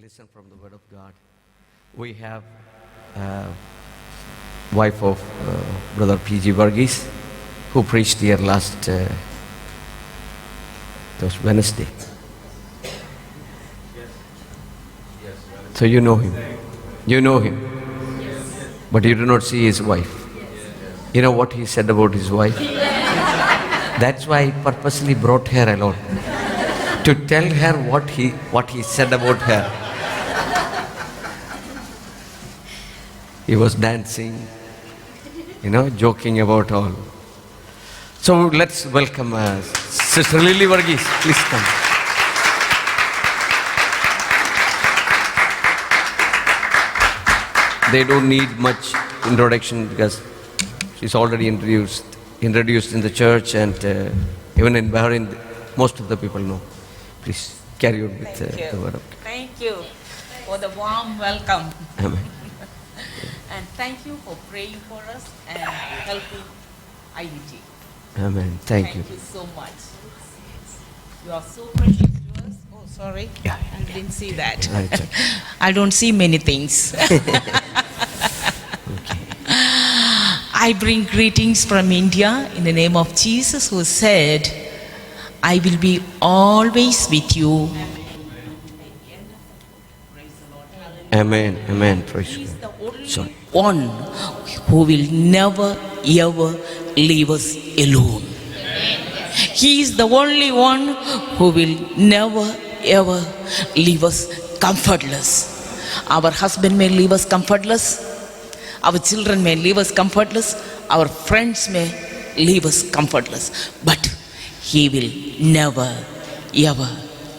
listen from the Word of God. We have wife of Brother P.G. Varghese, who preached here last Wednesday. So you know him. You know him. But you do not see his wife. You know what he said about his wife? That's why I purposely brought her along, to tell her what he said about her. He was dancing, joking about all. So let's welcome Sister Lily Varghese. Please come. They don't need much introduction because she's already introduced in the church, and even in Bahrain, most of the people know. Please carry on with the word of God. Thank you for the warm welcome. Amen. And thank you for praying for us and helping IUT. Amen. Thank you. Thank you so much. You are so precious to us. Oh, sorry. Yeah. I didn't see that. Right, okay. I don't see many things. I bring greetings from India in the name of Jesus, who said, I will be always with you. Amen. Amen. Praise He is God. the only Sorry. one who will never ever leave us alone. He is the only one who will never ever leave us comfortless. Our husband may leave us comfortless. Our children may leave us comfortless. Our friends may leave us comfortless. But He will never ever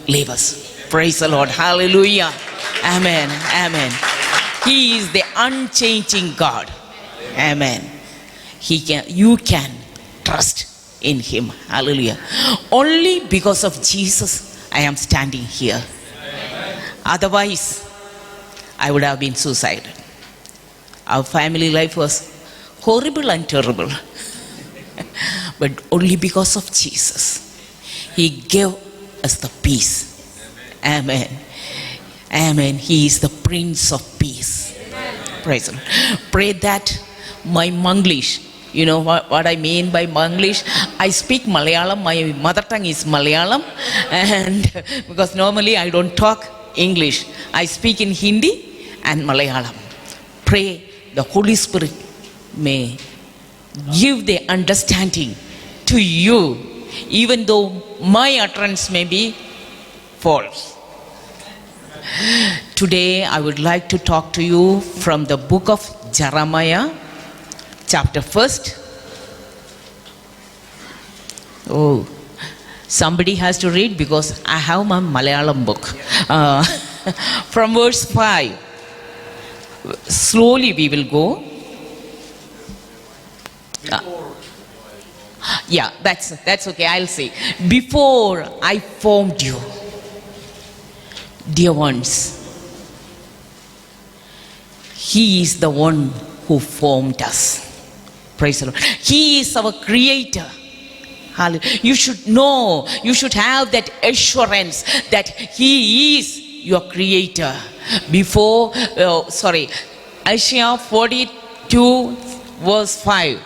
leave us. Praise the Lord. Hallelujah. Amen. Amen. He is the unchanging God. Amen. You can trust in Him. Hallelujah. Only because of Jesus I am standing here. Otherwise, I would have been suicidal. Our family life was horrible and terrible. But only because of Jesus, He gave us the peace. Amen. Amen. He is the Prince of Peace. Praise the Lord. Pray that my Manglish, you know what I mean by Manglish? I speak Malayalam. My mother tongue is Malayalam. And because normally I don't talk English, I speak in Hindi and Malayalam. Pray the Holy Spirit may give the understanding to you, even though my utterance may be false. Today I would like to talk to you from the book of Jeremiah, chapter 1. Oh, somebody has to read because I have my Malayalam book. From verse 5. Slowly we will go. Yeah, that's okay. I'll say. Before I formed you, dear ones, He is the one who formed us. Praise the Lord. He is our creator. Hallelujah. You should know, you should have that assurance that He is your creator. Before, Isaiah 42 verse 5.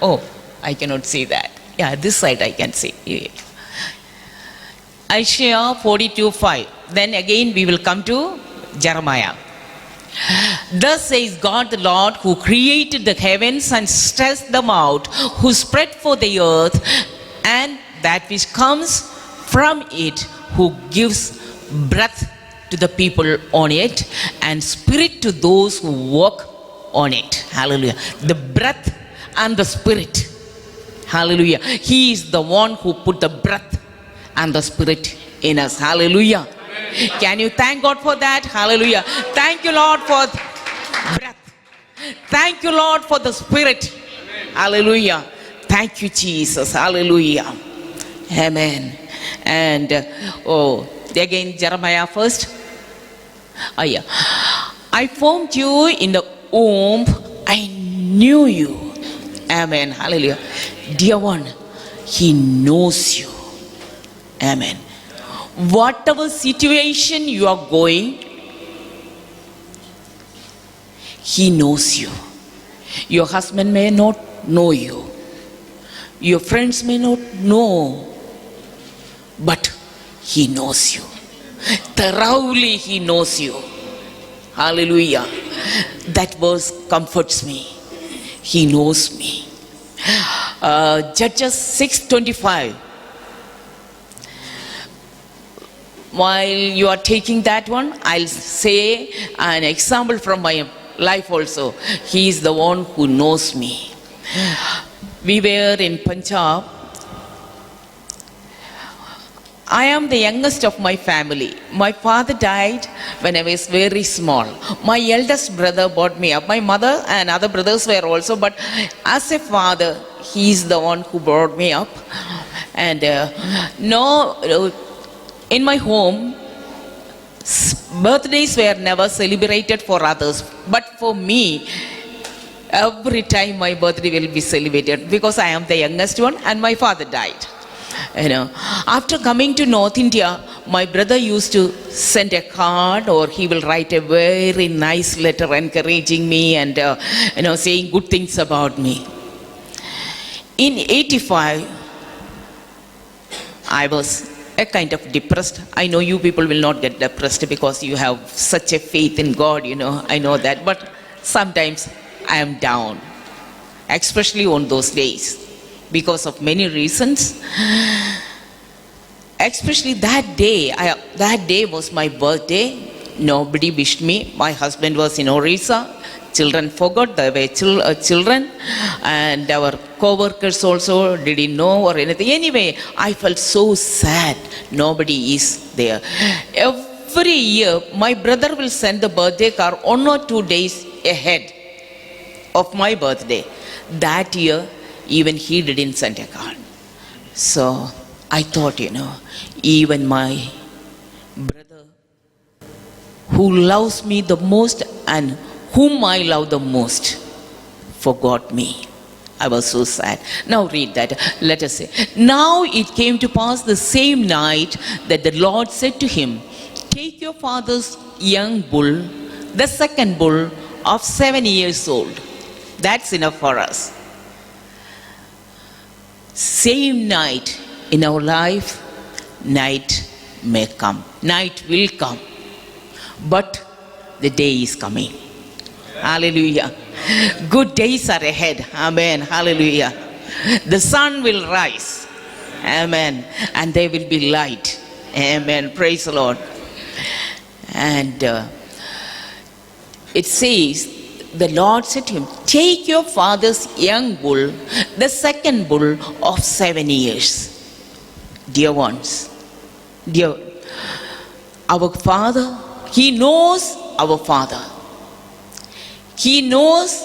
Oh, I cannot see that. Yeah, this side I can see. Isaiah 42 5. Then again we will come to Jeremiah. Thus says God the Lord, who created the heavens and stretched them out, who spread forth the earth and that which comes from it, who gives breath to the people on it and spirit to those who walk on it. Hallelujah. The breath and the spirit. Hallelujah. He is the one who put the breath and the spirit in us. Hallelujah. Can you thank God for that? Hallelujah. Thank you, Lord, for breath. Thank you, Lord, for the spirit. Hallelujah. Thank you, Jesus. Hallelujah. Amen. And again, Jeremiah first. I formed you in the womb. I knew you. Amen. Hallelujah. Dear one, He knows you. Amen. Whatever situation you are going, He knows you. Your husband may not know you. Your friends may not know. But He knows you. Thoroughly He knows you. Hallelujah. That verse comforts me. He knows me. Judges 6:25. While you are taking that one, I'll say an example from my life also. He is the one who knows me. We were in Punjab. I am the youngest of my family. My father died when I was very small. My eldest brother brought me up. My mother and other brothers were also, but as a father, he is the one who brought me up. And in my home, birthdays were never celebrated for others, but for me, every time my birthday will be celebrated because I am the youngest one and my father died. After coming to North India, my brother used to send a card, or he will write a very nice letter encouraging me and saying good things about me. In 85, I was a kind of depressed. I know you people will not get depressed because you have such a faith in God, I know that. But sometimes I am down, especially on those days, because of many reasons. Especially that day was my birthday. Nobody wished me. My husband was in Orissa. Children forgot they were children, and our co-workers also didn't know or anything. Anyway, I felt so sad. Nobody is there. Every year, my brother will send the birthday card 1 or 2 days ahead of my birthday. That year, even he didn't send a card. So I thought, even my brother who loves me the most and whom I love the most forgot me. I was so sad. Now read that. Let us say. Now it came to pass the same night that the Lord said to him, take your father's young bull, the second bull of 7 years old. That's enough for us. Same night in our life, night may come. Night will come. But the day is coming. Hallelujah. Good days are ahead. Amen. Hallelujah. The sun will rise. Amen. And there will be light. Amen. Praise the Lord. And it says, the Lord said to him, take your father's young bull, the second bull of 7 years. Dear ones, our Father, He knows our Father. He knows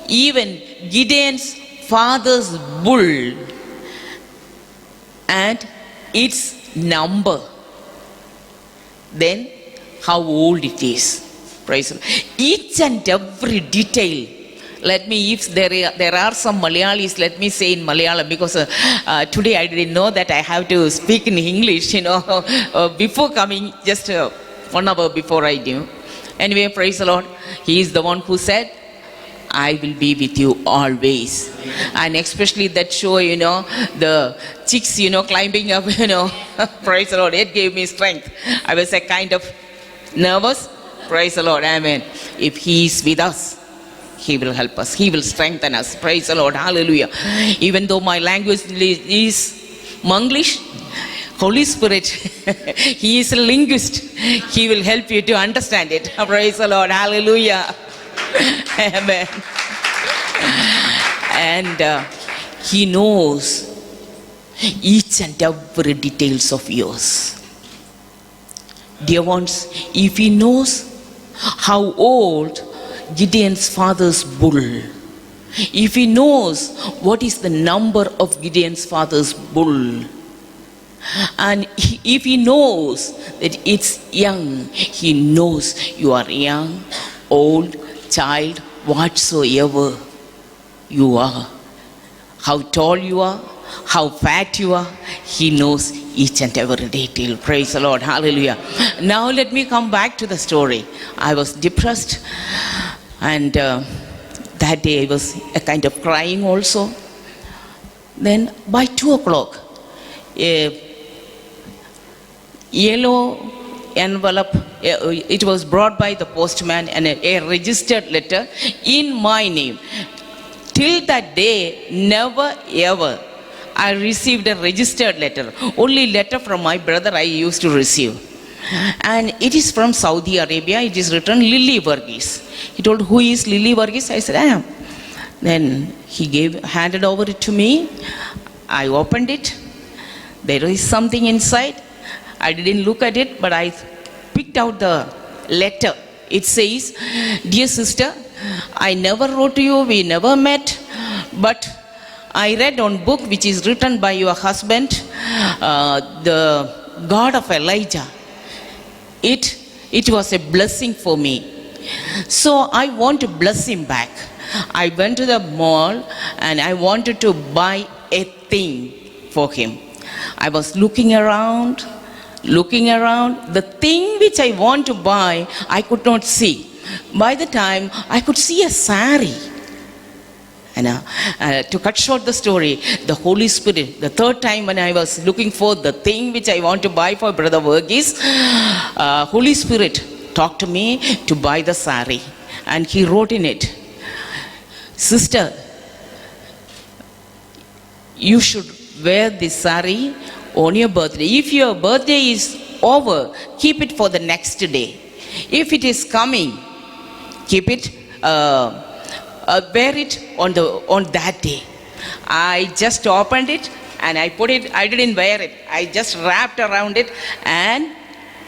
even Gideon's father's bull and its number. Then how old it is. Praise the Lord. Each and every detail. Let me, if there are some Malayalis, let me say in Malayalam, because today I didn't know that I have to speak in English, before coming, just 1 hour before I knew. Anyway, praise the Lord. He is the one who said, I will be with you always. And especially that show, the chicks, climbing up, praise the Lord. It gave me strength. I was a kind of nervous. Praise the Lord. Amen. If He is with us, He will help us. He will strengthen us. Praise the Lord. Hallelujah. Even though my language is Manglish, Holy Spirit, He is a linguist. He will help you to understand it. Praise the Lord. Hallelujah. Amen. And He knows each and every details of yours. Dear ones, if He knows how old Gideon's father's bull, if He knows what is the number of Gideon's father's bull, and if He knows that it's young, He knows you are young, old, child, whatsoever you are, how tall you are, how fat you are, He knows each and every detail. Praise the Lord. Hallelujah. Now let me come back to the story. I was depressed. And that day I was a kind of crying also. Then by 2 o'clock, a yellow envelope, it was brought by the postman, and a registered letter in my name. Till that day, never ever I received a registered letter. Only letter from my brother I used to receive. And it is from Saudi Arabia. It is written Lily Varghese. He told, who is Lily Varghese? I said, I am. Then he handed over it to me. I opened it. There is something inside. I didn't look at it, but I picked out the letter. It says, dear sister, I never wrote to you, we never met, but I read on book which is written by your husband, the God of Elijah. It was a blessing for me. So I want to bless him back. I went to the mall and I wanted to buy a thing for him. I was looking around. The thing which I want to buy, I could not see. By the time I could see a sari. And to cut short the story, the Holy Spirit, the third time when I was looking for the thing which I want to buy for Brother Varghese, Holy Spirit talked to me to buy the sari. And he wrote in it, sister, you should wear this sari on your birthday. If your birthday is over, keep it for the next day. If it is coming, keep it, wear it on that day. I just opened it and I put it, I didn't wear it. I just wrapped around it and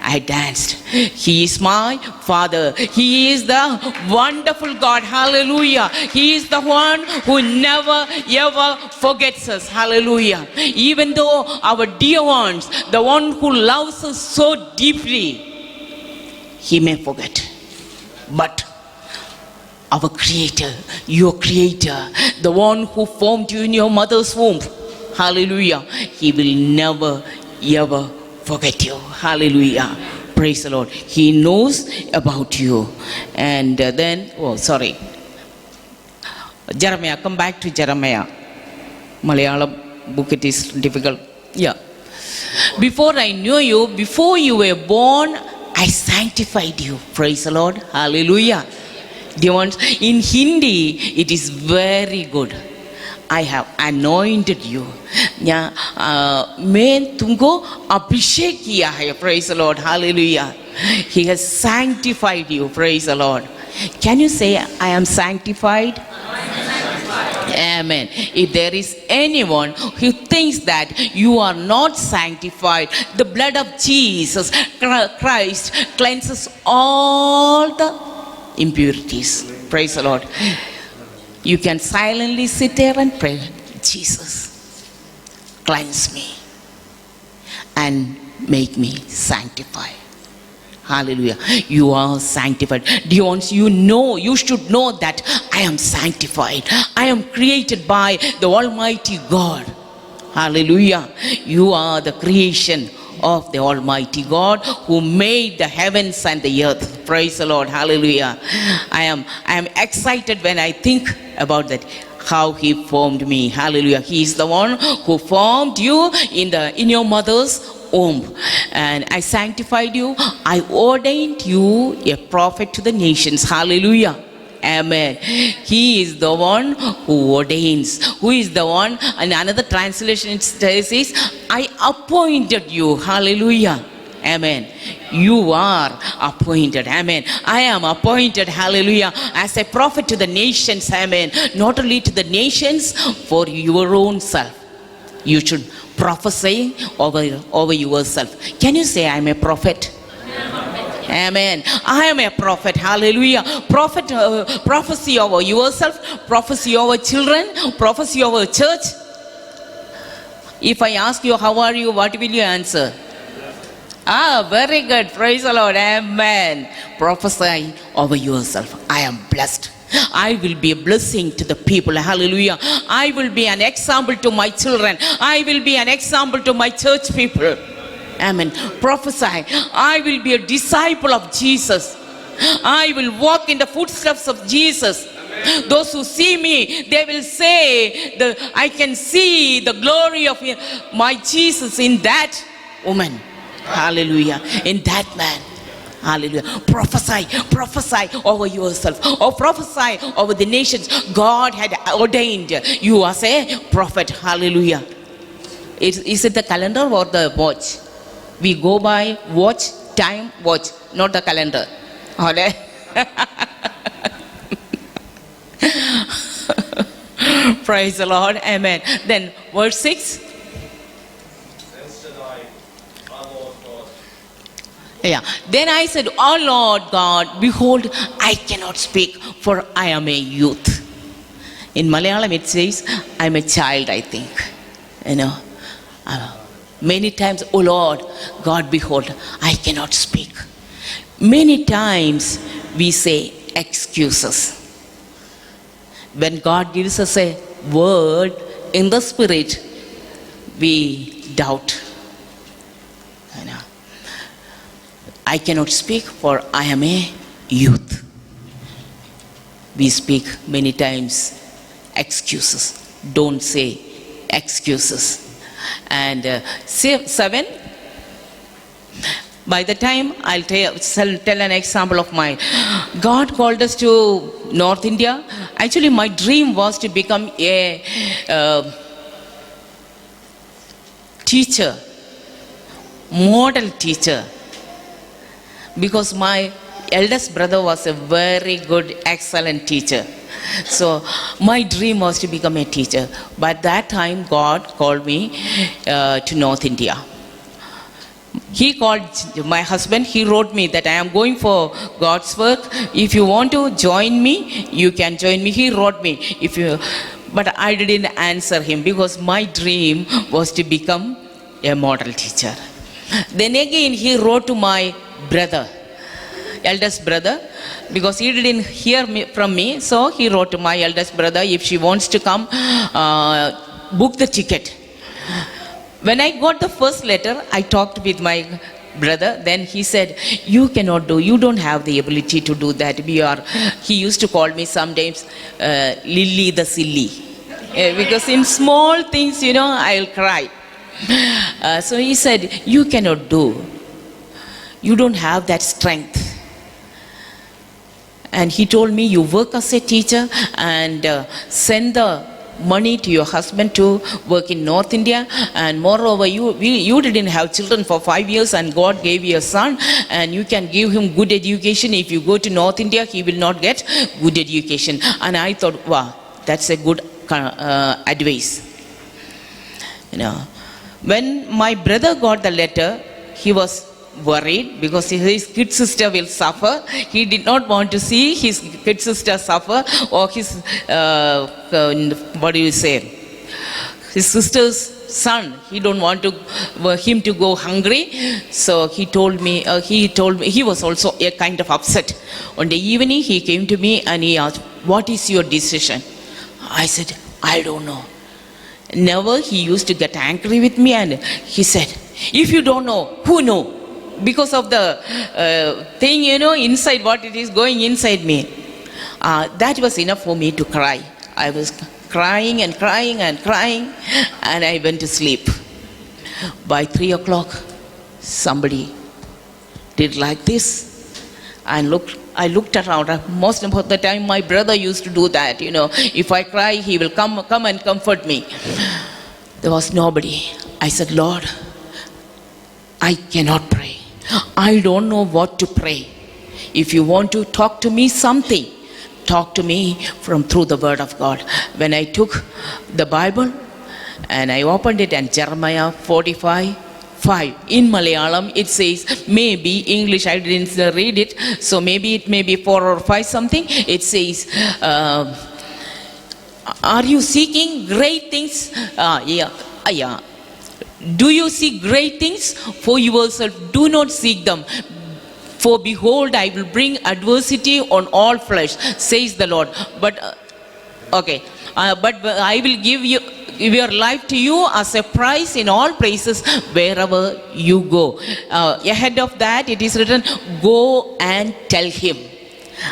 I danced. He is my Father. He is the wonderful God. Hallelujah. He is the one who never ever forgets us. Hallelujah. Even though our dear ones, the one who loves us so deeply, he may forget. But our Creator, your Creator, the one who formed you in your mother's womb, hallelujah, he will never ever forget you. Hallelujah. Praise the Lord. He knows about you. And then, Jeremiah, come back to Jeremiah. Malayalam book, it is difficult. Yeah. Before I knew you, before you were born, I sanctified you. Praise the Lord. Hallelujah. Dear ones, in Hindi, it is very good. I have anointed you. मैं तुमको अभिषेक किया है. Praise the Lord. Hallelujah. He has sanctified you. Praise the Lord. Can you say, I am sanctified? Amen. If there is anyone who thinks that you are not sanctified, the blood of Jesus Christ cleanses all the impurities. Praise the Lord. You can silently sit there and pray, Jesus, cleanse me and make me sanctified. Hallelujah. You are sanctified. Dear ones, you should know that I am sanctified. I am created by the Almighty God. Hallelujah. You are the creation of the Almighty God who made the heavens and the earth. Praise the Lord. Hallelujah. I am excited when I think about that, how he formed me. Hallelujah. He is the one who formed you in your mother's womb, and I sanctified you. I ordained you a prophet to the nations. Hallelujah. Amen. He is the one who ordains. Who is the one? And another translation it says, I appointed you. Hallelujah. Amen. You are appointed. Amen. I am appointed. Hallelujah. As a prophet to the nations. Amen. Not only to the nations, for your own self. You should prophesy over yourself. Can you say, I am a prophet? Amen. I am a prophet. Hallelujah. Prophecy over yourself, prophecy over children, prophecy over church. If I ask you, how are you? What will you answer? Very good. Praise the Lord. Amen. Prophesy over yourself. I am blessed. I will be a blessing to the people. Hallelujah. I will be an example to my children. I will be an example to my church people. Amen. Prophesy. I will be a disciple of Jesus. I will walk in the footsteps of Jesus. Those who see me, they will say, I can see the glory of my Jesus in that woman. Hallelujah. In that man. Hallelujah. Prophesy over yourself, or prophesy over the nations. God had ordained you as a prophet. Hallelujah. Is it the calendar or the watch? We go by watch, time, watch, not the calendar. Hallelujah. Praise the Lord. Amen. Then verse 6. Yeah. Then I said, "Oh Lord God, behold, I cannot speak, for I am a youth." In Malayalam it says, "I'm a child," I think. You know. Many times, "Oh Lord God, behold, I cannot speak." Many times we say excuses. When God gives us a word in the spirit, we doubt. You know. I cannot speak, for I am a youth. We speak many times excuses. Don't say excuses. And 7, by the time I'll tell an example of mine. God called us to North India. Actually, my dream was to become a teacher, model teacher. Because my eldest brother was a very good, excellent teacher. So my dream was to become a teacher. But that time God called me to North India. He called my husband. He wrote me that I am going for God's work. If you want to join me, you can join me. He wrote me. But I didn't answer him because my dream was to become a model teacher. Then again he wrote to my brother, eldest brother, because he didn't hear from me. So he wrote to my eldest brother, if she wants to come, book the ticket. When I got the first letter, I talked with my brother. Then he said, "You cannot do, you don't have the ability to do that. He used to call me sometimes Lily the silly. Because in small things, I'll cry. So he said, "You cannot do. You don't have that strength." And he told me, "You work as a teacher and send the money to your husband to work in North India. And moreover, you didn't have children for 5 years and God gave you a son, and you can give him good education. If you go to North India, he will not get good education." And I thought, wow, that's a good advice. When my brother got the letter, he was worried because his kid sister will suffer. He did not want to see his kid sister suffer, or his his sister's son. He don't want him to go hungry. So he told me he was also a kind of upset. On the evening he came to me and he asked, "What is your decision?" I said, "I don't know." Never he used to get angry with me, and he said, "If you don't know, who know?" Because of the thing, inside what it is going inside me. That was enough for me to cry. I was crying and crying and crying, and I went to sleep. By 3 o'clock, somebody did like this. I looked around. Most of the time, my brother used to do that. If I cry, he will come and comfort me. There was nobody. I said, "Lord, I cannot pray. I don't know what to pray. If you want to talk to me something, talk to me through the word of God." When I took the Bible and I opened it, and Jeremiah 45:5 in Malayalam, it says, maybe English I didn't read it, so maybe it may be 4 or 5 something. It says, "Are you seeking great things?" Yeah. "Do you seek great things for yourself? Do not seek them. For behold, I will bring adversity on all flesh, says the Lord. But I will give your life to you as a prize in all places wherever you go. Ahead of that, it is written, go and tell him.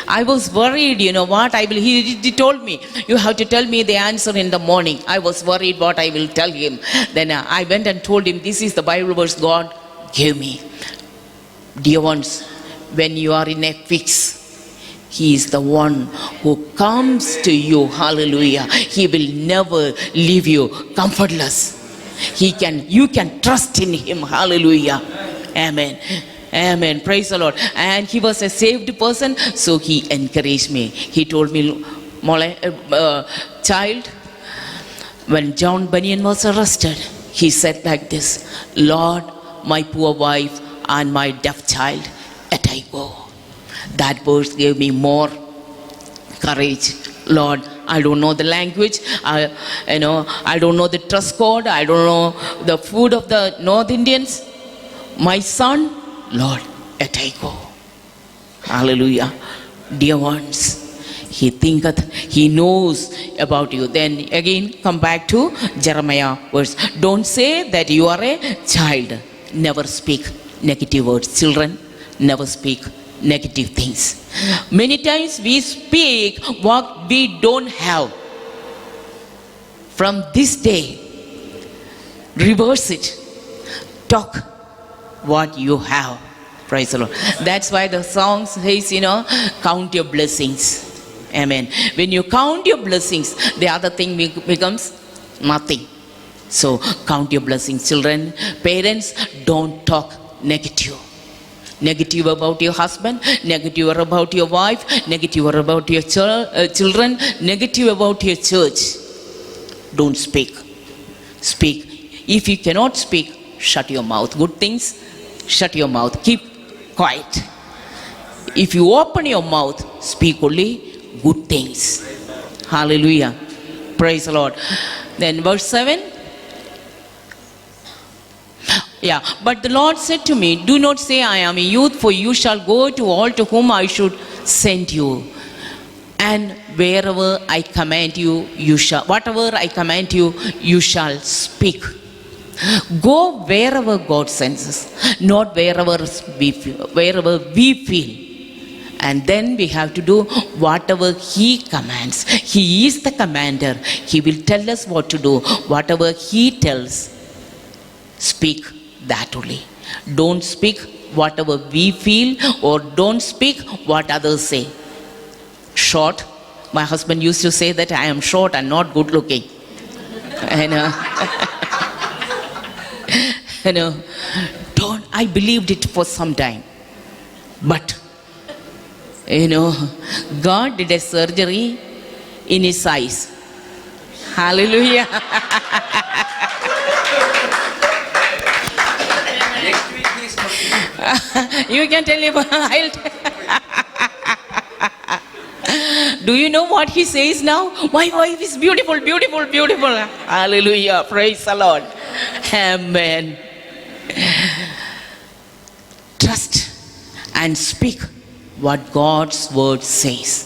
I was worried, you know what I will, he told me, you have to tell me the answer in the morning. I was worried what I will tell him. Then I went and told him, this is the Bible verse God gave me. Dear ones, when you are in a fix, he is the one who comes to you. Hallelujah. He will never leave you comfortless. You can trust in him. Hallelujah. Amen. Amen. Praise the Lord. And he was a saved person, so he encouraged me. He told me, child, when John Bunyan was arrested, he said like this, Lord, my poor wife and my deaf child, yet I go. That verse gave me more courage. Lord, I don't know the language. I don't know the dress code. I don't know the food of the North Indians. My son, Lord, yet I go. Hallelujah. Dear ones, he thinketh, he knows about you. Then again, come back to Jeremiah verse. Don't say that you are a child. Never speak negative words. Children, never speak negative things. Many times we speak what we don't have. From this day, reverse it. Talk what you have. Praise the Lord. That's why the song says, count your blessings. Amen. When you count your blessings, the other thing becomes nothing. So count your blessings. Children, parents, don't talk negative. Negative about your husband, negative about your wife, negative about your children, negative about your church. Don't speak. Speak. If you cannot speak, shut your mouth. Good things, shut your mouth. Keep quiet. If you open your mouth, speak only good things. Hallelujah. Praise the Lord. Then verse 7. Yeah, but the Lord said to me, do not say I am a youth, for you shall go to all to whom I should send you. And wherever I command you, whatever I command you, you shall speak. Go wherever God sends us, not wherever we feel. And then we have to do whatever he commands. He is the commander. He will tell us what to do. Whatever he tells, speak that only. Don't speak whatever we feel, or don't speak what others say. Short. My husband used to say that I am short and not good looking. And I believed it for some time. But God did a surgery in his eyes. Hallelujah. You can tell him. Do you know what he says now? My wife is beautiful, beautiful, beautiful. Hallelujah. Praise the Lord. Amen. Trust and speak what God's word says.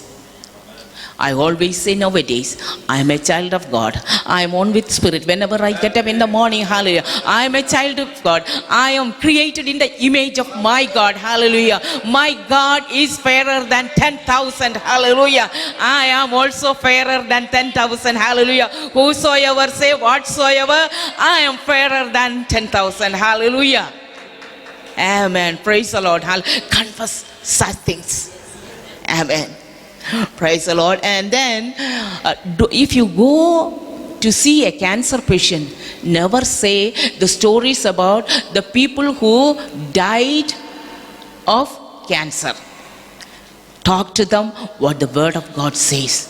I always say nowadays, I am a child of God. I am one with spirit. Whenever I get up in the morning, hallelujah, I am a child of God. I am created in the image of my God. Hallelujah. My God is fairer than 10,000. Hallelujah. I am also fairer than 10,000. Hallelujah. Whosoever say whatsoever, I am fairer than 10,000. Hallelujah. Amen. Praise the Lord. Confess such things. Amen. Praise the Lord. And then if you go to see a cancer patient, never say the stories about the people who died of cancer. Talk to them what the word of God says.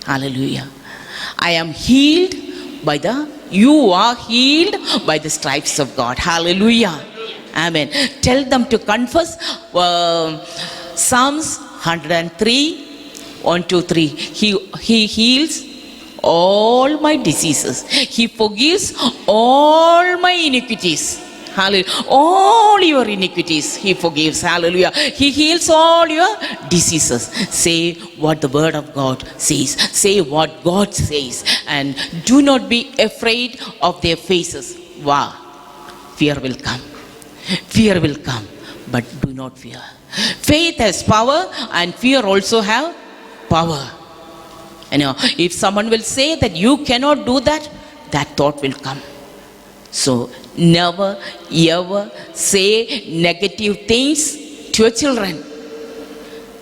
Hallelujah. I am healed you are healed by the stripes of God. Hallelujah. Amen. Tell them to confess Psalms 103 1, 2, 3. He heals all my diseases. He forgives all my iniquities. Hallelujah. All your iniquities He forgives. Hallelujah. He heals all your diseases. Say what the Word of God says. Say what God says. And do not be afraid of their faces. Wow. Fear will come. Fear will come. But do not fear. Faith has power and fear also have power. If someone will say that you cannot do that, that thought will come. So never ever say negative things to your children.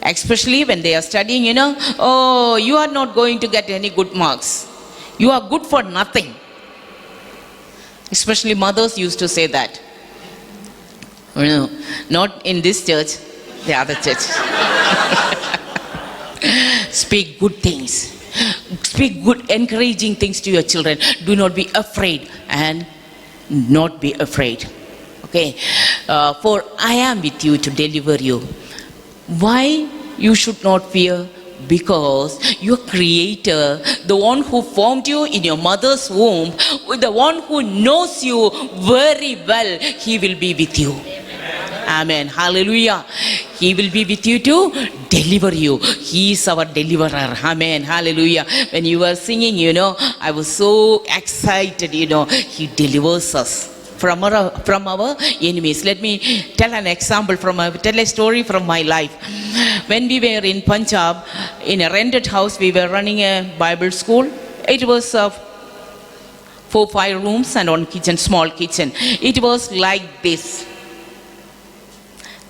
Especially when they are studying, oh, you are not going to get any good marks. You are good for nothing. Especially mothers used to say that. Not in this church, the other church. Speak good things. Speak good, encouraging things to your children. Do not be afraid and not be afraid. Okay. For I am with you to deliver you. Why you should not fear? Because your Creator, the one who formed you in your mother's womb, the one who knows you very well, He will be with you. Amen. Hallelujah. He will be with you to deliver you. He is our deliverer. Amen. Hallelujah. When you were singing, I was so excited, He delivers us from our enemies. Let me tell an example tell a story from my life. When we were in Punjab, in a rented house, we were running a Bible school. It was 4-5 rooms and one kitchen, small kitchen. It was like this.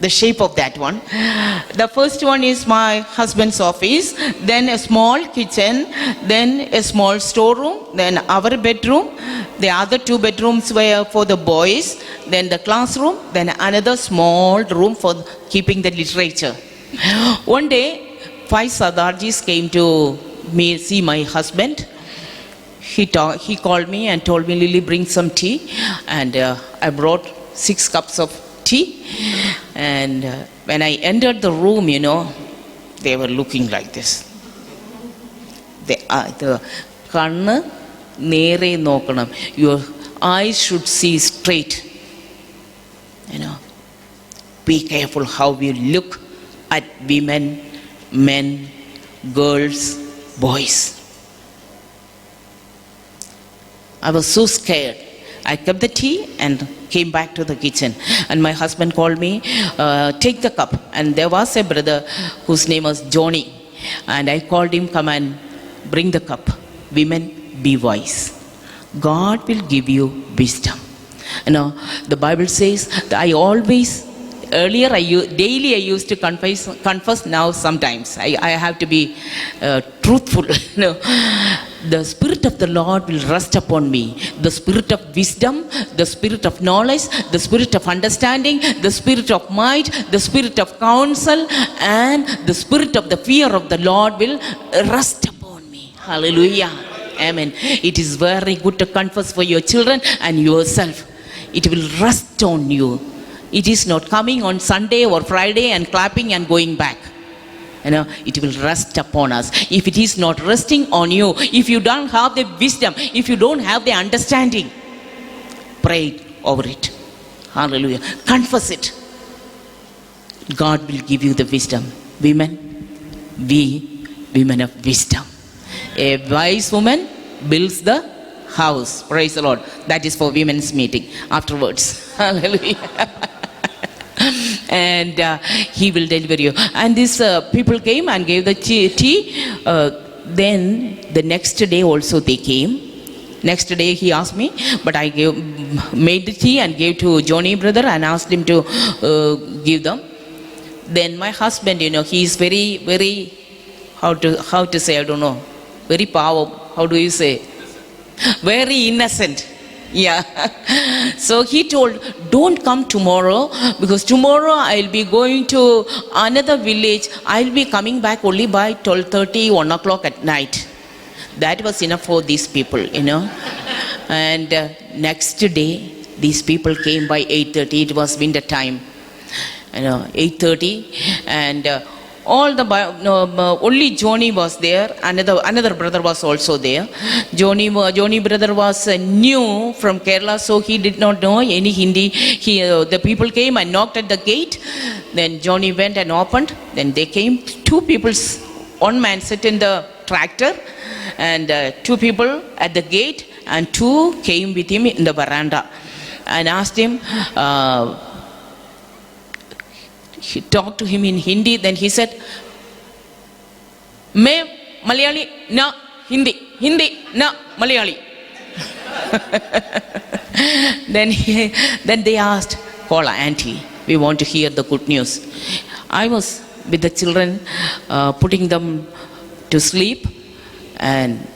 The shape of that one. The first one is my husband's office, then a small kitchen, then a small storeroom, then our bedroom. The other 2 bedrooms were for the boys, then the classroom, then another small room for keeping the literature. One day, 5 Sardarjis came to see my husband. He called me and told me, Lily, bring some tea. And I brought 6 cups of tea. And when I entered the room, they were looking like this. The kanna nere nokanam. Your eyes should see straight. Be careful how you look at women, men, girls, boys. I was so scared. I kept the tea and came back to the kitchen. And my husband called me, take the cup. And there was a brother whose name was Johnny. And I called him, come and bring the cup. Women, be wise. God will give you wisdom. The Bible says that earlier daily I used to confess, now sometimes I have to be truthful. The Spirit of the Lord will rest upon me. The Spirit of wisdom, the Spirit of knowledge, the Spirit of understanding, the Spirit of might, the Spirit of counsel, and the Spirit of the fear of the Lord will rest upon me. Hallelujah. Amen. It is very good to confess for your children and yourself. It will rest on you. It is not coming on Sunday or Friday and clapping and going back. It will rest upon us. If it is not resting on you, if you don't have the wisdom, if you don't have the understanding, pray over it. Hallelujah. Confess it. God will give you the wisdom. Women, be women of wisdom. A wise woman builds the house. Praise the Lord. That is for women's meeting afterwards. Hallelujah. And He will deliver you. And these people came and gave the tea. Then the next day also they came. Next day he asked me, but I made the tea and gave to Johnny brother and asked him to give them. Then my husband, he is very, very, how to say, I don't know, very powerful. How do you say? Very innocent. Yeah. So he told, don't come tomorrow, because tomorrow I'll be going to another village. I'll be coming back only by 12:30, 1 o'clock at night. That was enough for these people, And next day, these people came by 8:30. It was winter time, 8:30. And all the only Johnny was there. Another brother was also there. Johnny brother was new from Kerala, so he did not know any Hindi. The people came and knocked at the gate. Then Johnny went and opened. Then they came. Two people, one man sat in the tractor, and two people at the gate, and two came with him in the veranda and asked him. He talked to him in Hindi. Then he said, "मैं मलयाली ना हिंदी, हिंदी ना Malayali." Then they asked, "Call auntie. We want to hear the good news." I was with the children, putting them to sleep. And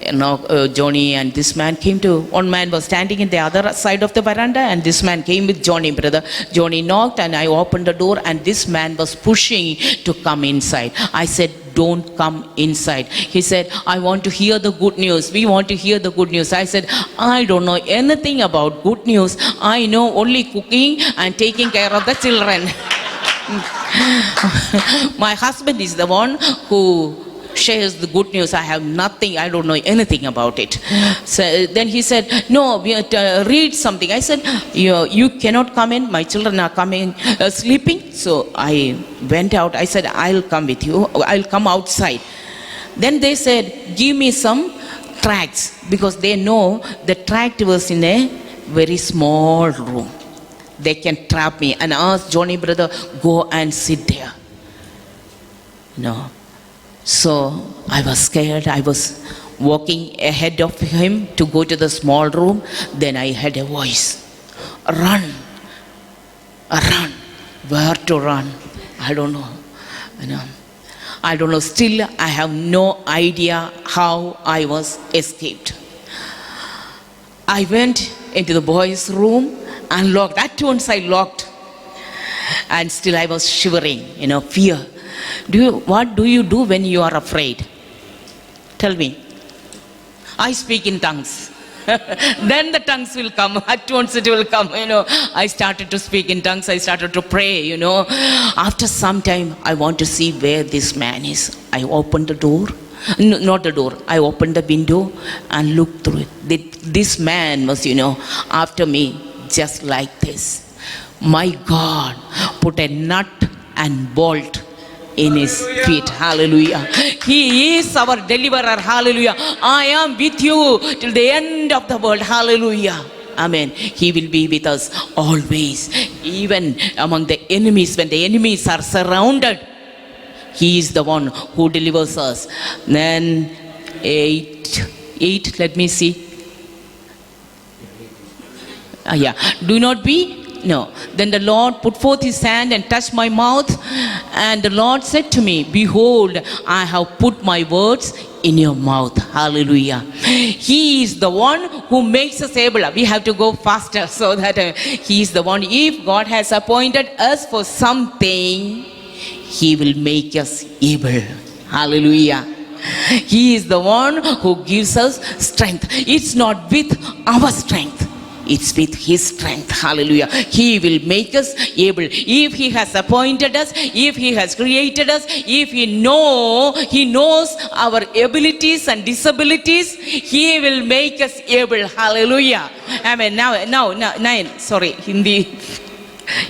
Johnny and this man came to, one man was standing in the other side of the veranda, and this man came with Johnny brother. Johnny knocked, and I opened the door, and this man was pushing to come inside. I said, "Don't come inside." He said, "I want to hear the good news. We want to hear the good news." I said, "I don't know anything about good news. I know only cooking and taking care of the children." My husband is the one who shares the good news. I have nothing, I don't know anything about it. So then he said, "No, we have to read something." I said, you cannot come in, my children are coming, sleeping. So I went out. I said, "I'll come with you, I'll come outside." Then they said, "Give me some tracts," because they know the tract was in a very small room. They can trap me and ask Johnny brother, "Go and sit there." No. So I was scared. I was walking ahead of him to go to the small room. Then I heard a voice, "Run, run." Where to run? I don't know. I don't know. Still, I have no idea how I was escaped. I went into the boys' room and locked. At once I locked. And still I was shivering, fear. What do you do when you are afraid? Tell me. I speak in tongues. Then the tongues will come. At once it will come. I started to speak in tongues. I started to pray. After some time, I want to see where this man is. I opened the door. No, not the door. I opened the window and looked through it. This man was, after me, just like this. My God put a nut and bolt in his feet. Hallelujah. He is our deliverer. Hallelujah. I am with you till the end of the world. Hallelujah. Amen. He will be with us always, even among the enemies. When the enemies are surrounded, he is the one who delivers us. Then 8, let me see. Do not be. No. Then the Lord put forth his hand and touched my mouth. And the Lord said to me, "Behold, I have put my words in your mouth." Hallelujah. He is the one who makes us able. We have to go faster so that he is the one. If God has appointed us for something, he will make us able. Hallelujah. He is the one who gives us strength. It's not with our strength. It's with his strength. Hallelujah. He will make us able. If he has appointed us, if he has created us, if he knows our abilities and disabilities, he will make us able. Hallelujah. Amen. Now 9. Sorry, Hindi.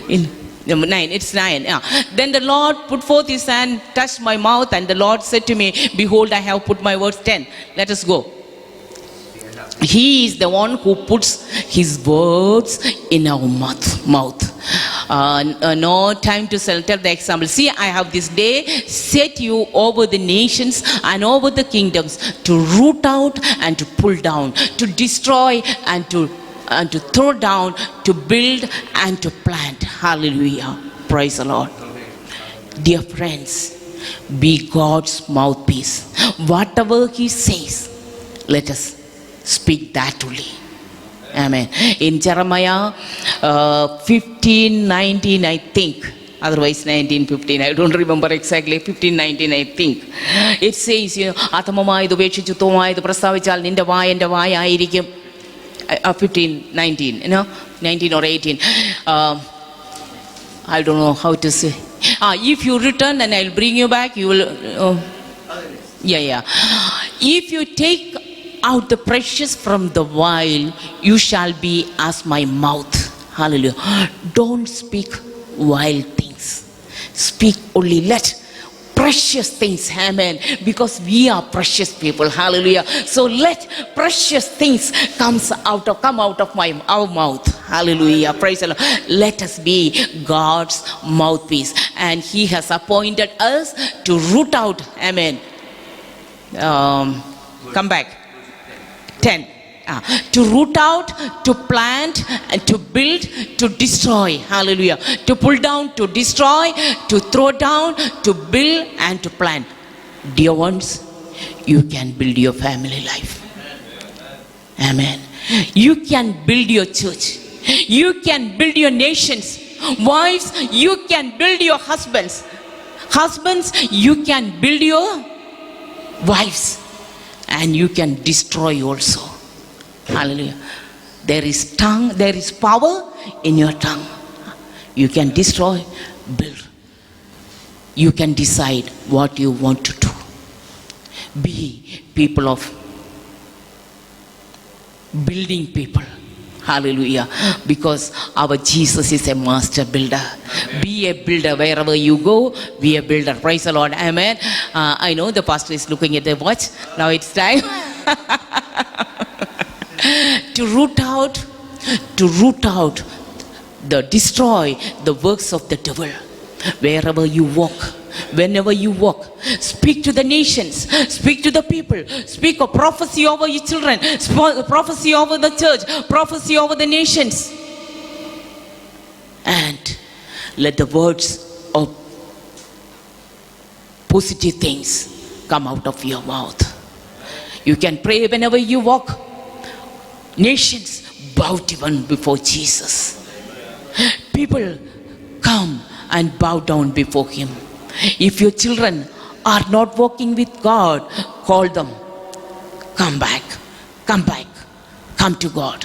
In 9, it's 9. Yeah. Then the Lord put forth his hand, touched my mouth, and the Lord said to me, "Behold, I have put my words." 10. Let us go. He is the one who puts his words in our mouth. No time to tell the example. "See, I have this day set you over the nations and over the kingdoms, to root out and to pull down, to destroy and to throw down, to build and to plant." Hallelujah. Praise the Lord. Dear friends, be God's mouthpiece. Whatever he says, let us speak that only. Amen. In Jeremiah 15:19, I think. Otherwise 19:15. I don't remember exactly. 15:19, I think. It says, "അധമമായത് ഉപേക്ഷിച്ചു ഉത്തമമായത് പ്രസ്താവിച്ചാൽ നിന്റെ വായ എൻ്റെ വായായിരിക്കും." 15:19, 19 or 18. I don't know how to say. If you return and I'll bring you back, you will. Yeah. If you take out the precious from the vial, you shall be as my mouth. Hallelujah. Don't speak wild things. Speak only let precious things, amen, because we are precious people, hallelujah. So let precious things come out of our mouth, hallelujah, praise the Lord. Let us be God's mouthpiece, and He has appointed us to root out, amen. Come back. 10. To root out, to plant, and to build, to destroy. Hallelujah. To pull down, to destroy, to throw down, to build, and to plant. Dear ones, you can build your family life. Amen. You can build your church. You can build your nations. Wives, you can build your husbands. Husbands, you can build your wives. And you can destroy also. Hallelujah. There is power in your tongue. You can destroy, build. You can decide what you want to do. Be people of building people. Hallelujah. Because our Jesus is a master builder. Be a builder wherever you go. Be a builder. Praise the Lord. Amen. I know the pastor is looking at the watch. Now it's time. To root out, destroy the works of the devil. Wherever you walk, whenever you walk, speak to the nations, speak to the people, speak a prophecy over your children, prophecy over the church, prophecy over the nations. And let the words of positive things come out of your mouth. You can pray whenever you walk. Nations bow down before Jesus. People come and bow down before Him. If your children are not walking with God, call them. Come back, come to God.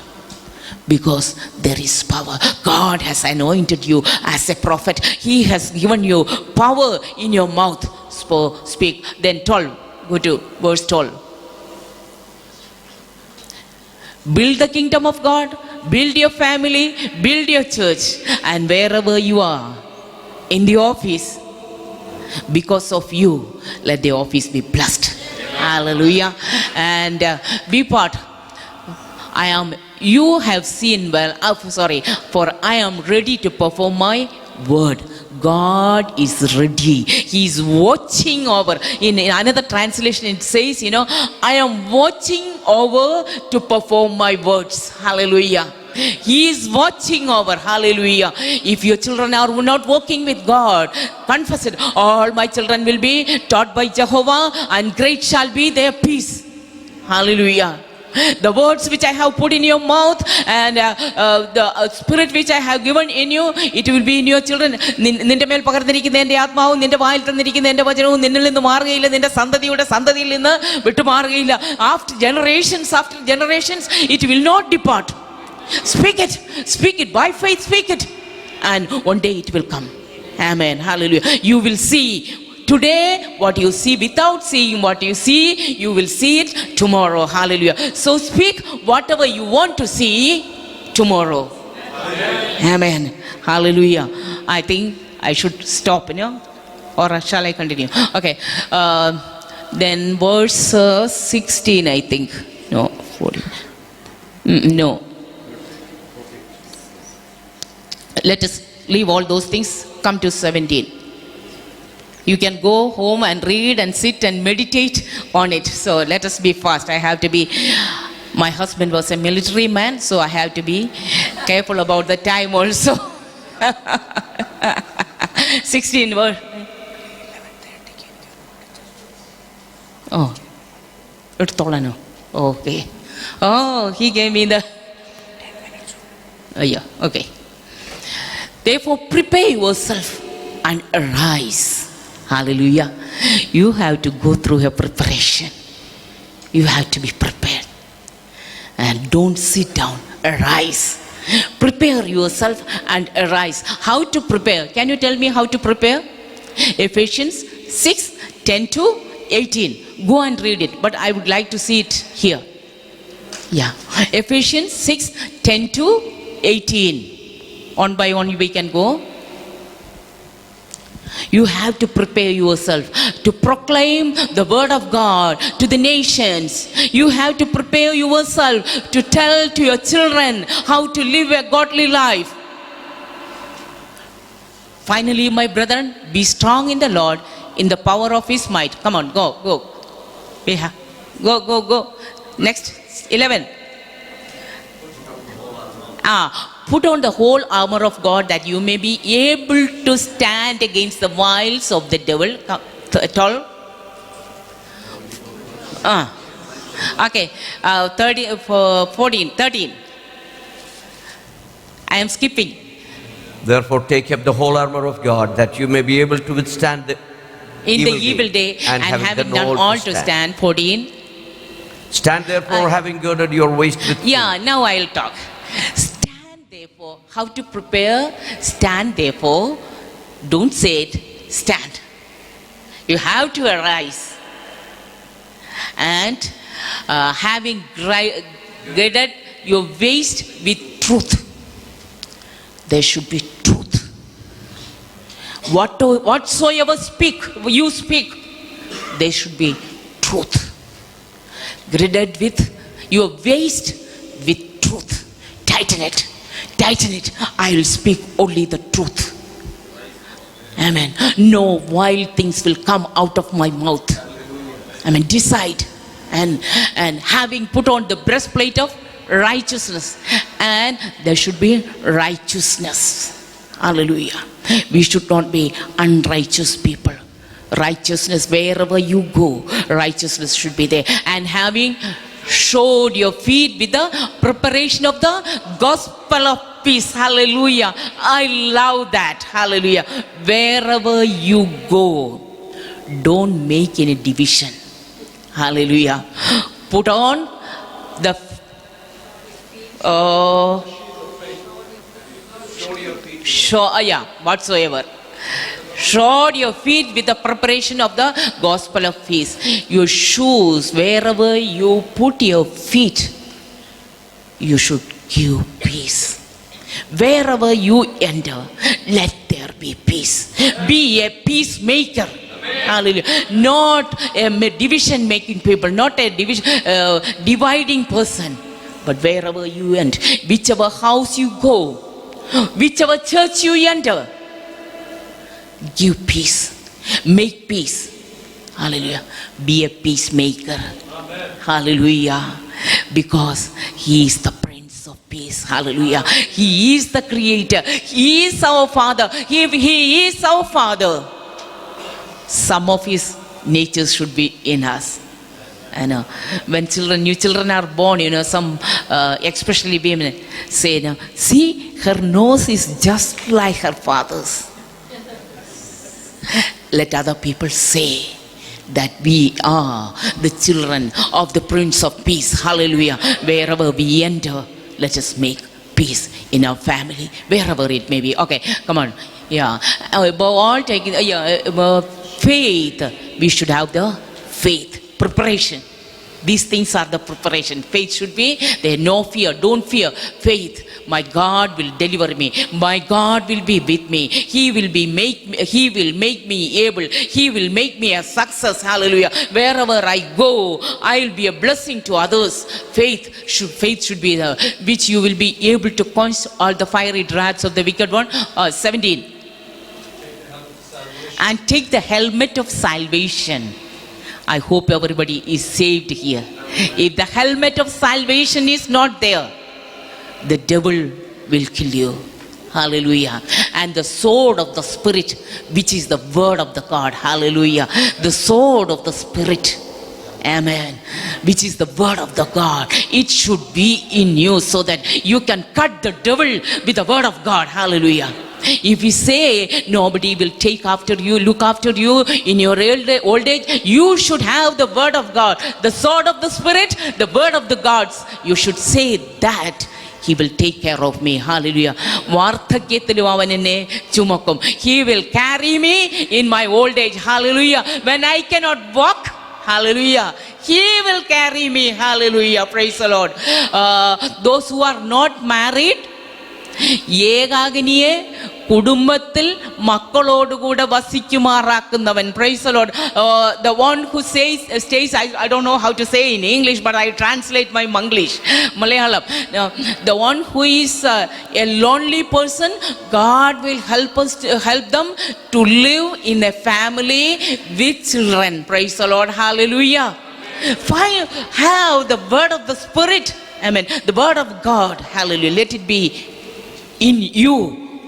Because there is power. God has anointed you as a prophet. He has given you power in your mouth. Speak. Then 12, go to verse 12. Build the kingdom of God, build your family, build your church, and wherever you are, in the office, because of you, let the office be blessed. Hallelujah. And be part. You have seen well, for I am ready to perform my word. God is ready. He is watching over. In another translation it says, I am watching over to perform my words. Hallelujah. He is watching over. Hallelujah. If your children are not walking with God, confess it. All my children will be taught by Jehovah, and great shall be their peace. Hallelujah. The words which I have put in your mouth and the spirit which I have given in you, it will be in your children. നിന്റെ മേൽ പകർന്നിരിക്കുന്ന എൻ്റെ ആത്മാവും നിന്റെ വായിൽ തന്നിരിക്കുന്ന എൻ്റെ വചനവും നിന്നിൽ നിന്ന് മാറുകയില്ല, നിന്റെ സന്തതിയുടെ സന്തതിയിൽ നിന്ന് വിട്ടുമാറുകയില്ല. After generations, it will not depart. Speak it by faith, speak it, and one day it will come. Amen. Hallelujah. You will see today what you see. Without seeing what you see, you will see it tomorrow. Hallelujah. So speak whatever you want to see tomorrow. Amen. Hallelujah. I think I should stop, or shall I continue? Okay. Then verse 16, I think. No, 14. No. Let us leave all those things. Come to 17. You can go home and read and sit and meditate on it. So let us be fast. My husband was a military man, so I have to be careful about the time also. 16 verse. Oh, it's Tolano. Okay. Oh, he gave me the. Oh, yeah, okay. Therefore, prepare yourself and arise. Hallelujah. You have to go through a preparation. You have to be prepared. And don't sit down. Arise. Prepare yourself and arise. How to prepare? Can you tell me how to prepare? Ephesians 6, 10 to 18. Go and read it, but I would like to see it here. Yeah. Ephesians 6, 10 to 18. One by one we can go. You have to prepare yourself to proclaim the word of God to the nations. You have to prepare yourself to tell to your children how to live a godly life. Finally, my brethren, be strong in the Lord, in the power of his might. Come on, go. Go. Next, 11. Put on the whole armor of God that you may be able to stand against the wiles of the devil. 12. Okay. 14, 13. I am skipping. Therefore take up the whole armor of God, that you may be able to withstand the evil day, and having done all to stand. 14. Stand therefore, having girded your waist with truth. Now I will talk. Stand therefore. How to prepare? Stand therefore. Don't say it. Stand. You have to arise. And having girded your waist with truth. There should be truth. Whatsoever you speak, there should be truth. Girded with your waist with truth. Tighten it. I will speak only the truth. Amen. No wild things will come out of my mouth. Amen. Decide. And having put on the breastplate of righteousness, and there should be righteousness. Hallelujah. We should not be unrighteous people. Righteousness, wherever you go, righteousness should be there. And having shod your feet with the preparation of the gospel of peace. Hallelujah. I love that. Hallelujah. Wherever you go, don't make any division. Hallelujah. Put on the whatsoever. Shod your feet with the preparation of the gospel of peace. Your shoes, wherever you put your feet, you should give peace. Wherever you enter, let there be peace. Be a peacemaker. Hallelujah. Not a division making people, not a dividing person. But wherever you enter, whichever house you go, whichever church you enter, give peace. Make peace. Hallelujah. Be a peacemaker. Amen. Hallelujah. Because he is the Prince of Peace. Hallelujah. He is the Creator. He is our Father. He is our Father. Some of his natures should be in us. And when new children are born, some, especially women, say, see, her nose is just like her father's. Let other people say that we are the children of the Prince of Peace. Hallelujah. Wherever we enter, let us make peace in our family, wherever it may be. Okay, come on. Yeah. Above all, taking faith. We should have the faith. Preparation. These things are the preparation. Faith should be there. No fear. Don't fear. Faith. My God will deliver me. My God will be with me. He will make me able. He will make me a success. Hallelujah. Wherever I go, I will be a blessing to others. Faith should be there, which you will be able to quench all the fiery darts of the wicked one. 17. And take the helmet of salvation. I hope everybody is saved here. If the helmet of salvation is not there, the devil will kill you. Hallelujah. And the sword of the Spirit, which is the word of the God. Hallelujah. The sword of the Spirit. Amen. Which is the word of the God. It should be in you so that you can cut the devil with the word of God. Hallelujah. If you say nobody will take after you, look after you in your old age, you should have the word of God, the sword of the Spirit, the word of the gods. You should say that. He will take care of me. Hallelujah. വാർദ്ധക്യത്തിലും അവൻ എന്നെ ചുമക്കും. He will carry me in my old age. Hallelujah. When I cannot walk, hallelujah, He will carry me. Hallelujah. Praise the Lord. Those who are not married, ഏകാകിനിയെ കുടുംബത്തിൽ മക്കളോടുകൂടെ വസിക്കുമാറാക്കുന്നവൻ. Praise the Lord. The one who stays, I don't know how to say in English, but I translate my Malayalam. The one who is a lonely person, God will help them to live in a family with children. Praise the Lord. Hallelujah. Have the word of the Spirit. Amen. The word of God. Hallelujah. Let it be in you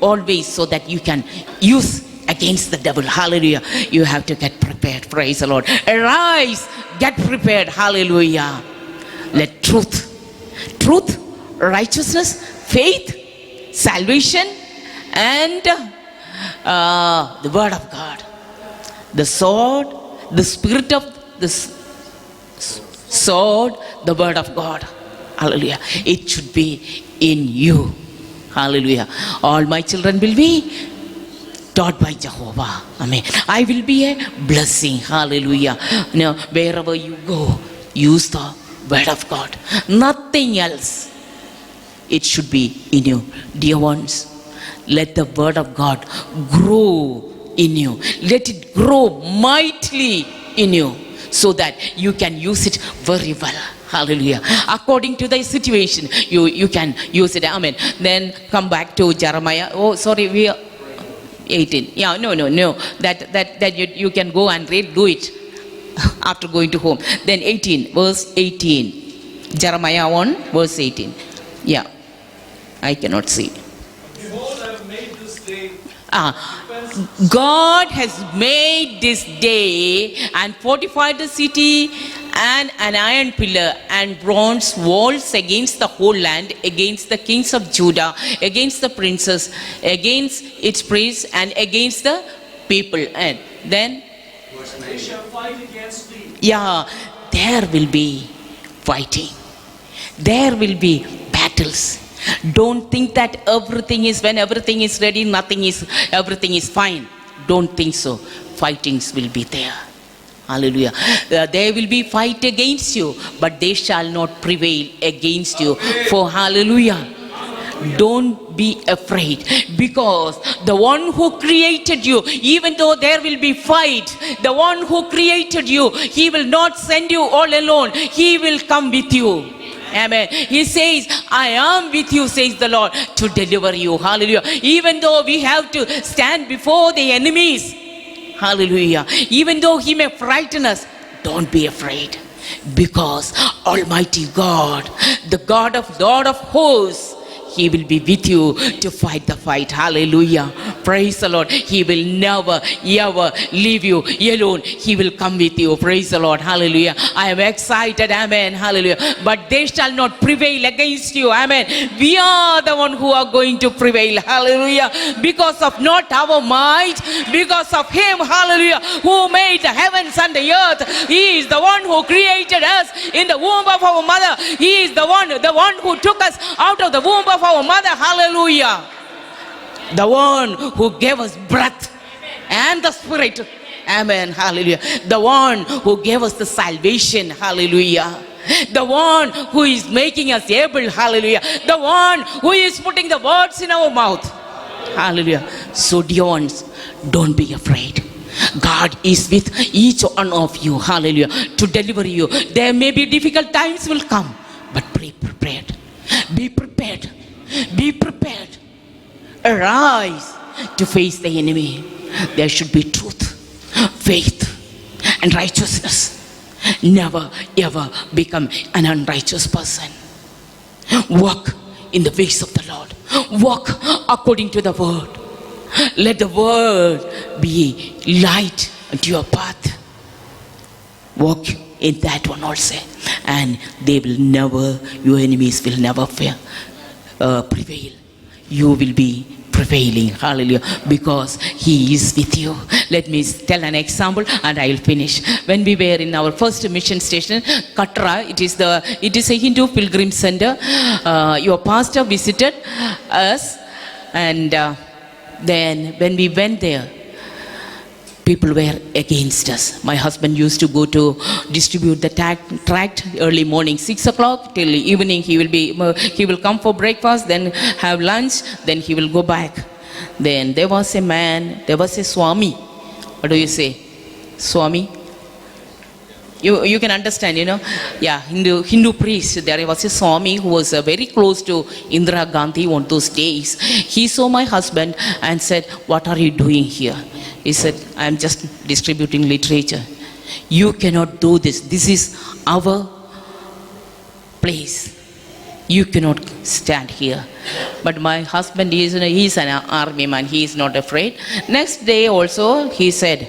always, so that you can use against the devil. Hallelujah. You have to get prepared. Praise the Lord. Arise, get prepared. Hallelujah. Let truth, righteousness, faith, salvation, and the word of God, the sword, the spirit of the sword, the word of God. Hallelujah. It should be in you. Hallelujah. All my children will be taught by Jehovah. Amen. I will be a blessing. Hallelujah. Now, wherever you go, use the word of God. Nothing else. It should be in you. Dear ones, let the word of God grow in you. Let it grow mightily in you, so that you can use it very well. Hallelujah. According to the situation, you can use it. Amen. Then come back to Jeremiah. Oh, sorry, we are 18. Yeah, no. That you can go and read, do it after going to home. Then 18, verse 18. Jeremiah 1, verse 18. Yeah, I cannot see. Behold, I have made this day. God has made this day and fortified the city and an iron pillar and bronze walls against the whole land, against the kings of Judah, against the princes, against its priests, and against the people. And then, They shall fight against thee. yeah, there will be fighting. There will be battles. Don't think that everything is, when everything is ready, everything is fine. Don't think so. Fightings will be there. Hallelujah. There will be fight against you, but they shall not prevail against you. For hallelujah. Don't be afraid, because the one who created you, even though there will be fight, the one who created you, He will not send you all alone. He will come with you. Amen. He says, I am with you, says the Lord, to deliver you. Hallelujah. Even though we have to stand before the enemies, hallelujah, even though he may frighten us, don't be afraid, because Almighty God, the Lord of hosts, He will be with you to fight the fight. Hallelujah. Praise the Lord. He will never, ever leave you alone. He will come with you. Praise the Lord. Hallelujah. I am excited. Amen. Hallelujah. But they shall not prevail against you. Amen. We are the one who are going to prevail. Hallelujah. Because of not our might, because of Him. Hallelujah. Who made the heavens and the earth. He is the one who created us in the womb of our mother. He is the one who took us out of the womb of our mother. Hallelujah. The one who gave us breath and the Spirit. Amen. Hallelujah. The one who gave us the salvation. Hallelujah. The one who is making us able. Hallelujah. The one who is putting the words in our mouth. Hallelujah. So dear ones, don't be afraid. God is with each one of you. Hallelujah. To deliver you. There may be difficult times will come, but be prepared. Be prepared. Be prepared. Arise to face the enemy. There should be truth, faith, and righteousness. Never ever become an unrighteous person. Walk in the ways of the Lord. Walk according to the word. Let the word be light unto your path. Walk in that one also, and your enemies will never prevail. You will be prevailing. Hallelujah. Because He is with you. Let me tell an example and I will finish. When we were in our first mission station, Katra, it is a Hindu pilgrim center. Your pastor visited us, and then when we went there, people were against us. My husband used to go to distribute the tract early morning, 6 o'clock till evening. He will come for breakfast, then have lunch, then he will go back. Then there was a man, there was a Swami. What do you say? Swami? You can understand, Yeah, Hindu priest. There was a Swami who was very close to Indira Gandhi on those days. He saw my husband and said, "What are you doing here?" He said, "I am just distributing literature. You cannot do this. This is our place. You cannot stand here." But my husband he's an army man. He is not afraid. Next day also he said,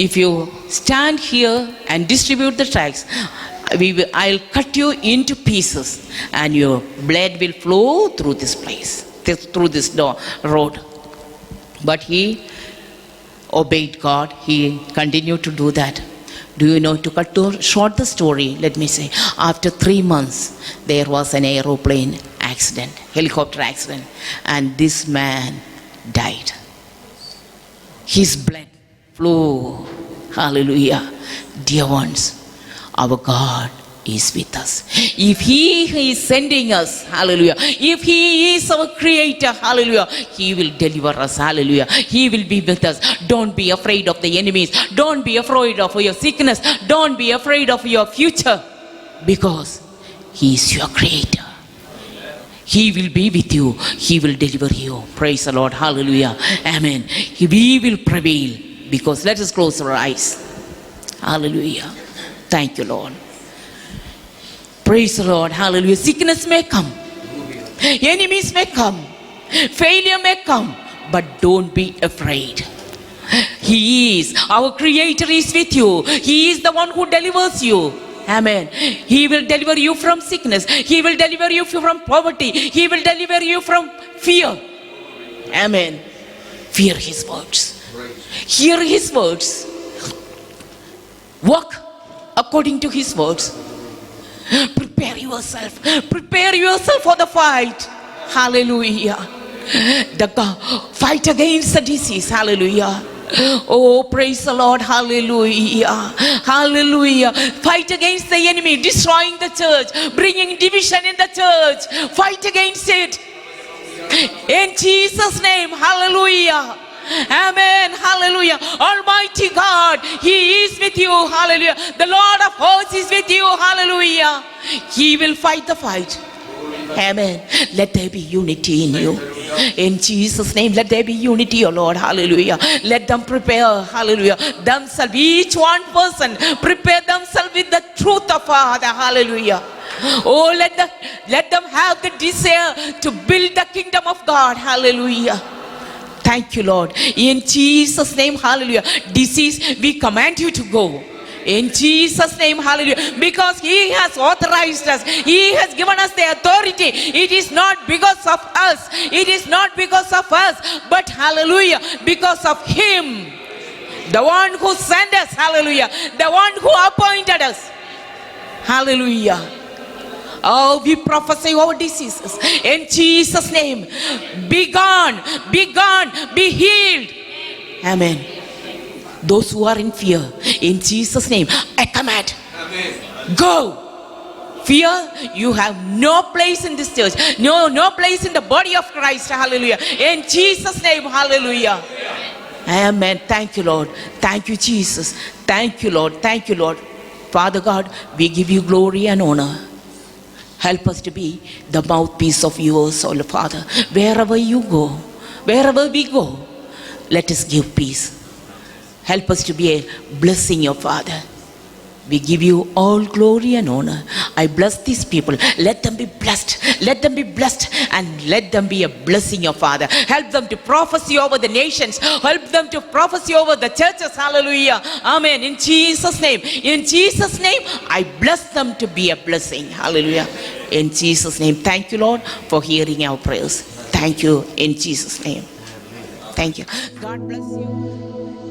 "If you stand here and distribute the tracts, I'll cut you into pieces and your blood will flow through this place, through this road." But he obeyed God. He continued to do that. Do you know, to cut short the story, let me say, after 3 months, there was an aeroplane accident, helicopter accident, and this man died. His blood flow. Hallelujah. Dear ones, our God is with us. If He is sending us, hallelujah, if He is our creator, hallelujah, He will deliver us, hallelujah. He will be with us. Don't be afraid of the enemies. Don't be afraid of your sickness. Don't be afraid of your future, because He is your creator. He will be with you. He will deliver you. Praise the Lord. Hallelujah. Amen. We will prevail. Because let us close our eyes. Hallelujah. Thank you, Lord. Praise the Lord. Hallelujah. Sickness may come. Enemies may come. Failure may come. But don't be afraid. He is. Our Creator is with you. He is the one who delivers you. Amen. He will deliver you from sickness. He will deliver you from poverty. He will deliver you from fear. Amen. Fear His words. Hear His words. Walk according to His words. Prepare yourself. Prepare yourself for the fight. Hallelujah. Fight against the disease. Hallelujah. Oh, praise the Lord. Hallelujah. Hallelujah. Fight against the enemy, destroying the church, bringing division in the church. Fight against it. In Jesus' name. Hallelujah. Amen. Hallelujah. Almighty God, He is with you. Hallelujah. The Lord of hosts is with you. Hallelujah. He will fight the fight. Amen. Let there be unity in you. In Jesus' name, let there be unity, O Lord. Hallelujah. Let them prepare. Hallelujah. Themselves, each one person, prepare themselves with the truth of Father. Hallelujah. Oh, let them have the desire to build the kingdom of God. Hallelujah. Thank you, Lord. In Jesus' name, hallelujah. Disease, we command you to go. In Jesus' name, hallelujah. Because He has authorized us. He has given us the authority. It is not because of us. It is not because of us. But hallelujah, because of Him. The one who sent us, hallelujah. The one who appointed us. Hallelujah. Oh, we prophesy over diseases. In Jesus' name, be gone, be gone, be healed. Amen. Those who are in fear, in Jesus' name, I command. Amen. Go. Fear, you have no place in this church. No place in the body of Christ. Hallelujah. In Jesus' name, hallelujah. Amen. Thank you, Lord. Thank you, Jesus. Thank you, Lord. Thank you, Lord. Father God, we give you glory and honor. Help us to be the mouthpiece of yours, O Father. Wherever you go, wherever we go, let us give peace. Help us to be a blessing, O Father. We give you all glory and honor. I bless these people. Let them be blessed. Let them be blessed and let them be a blessing, of Father. Help them to prophesy over the nations. Help them to prophesy over the churches. Hallelujah. Amen. In Jesus' name. In Jesus' name, I bless them to be a blessing. Hallelujah. In Jesus' name. Thank you, Lord, for hearing our prayers. thank you in Jesus' name. Thank you. God bless you.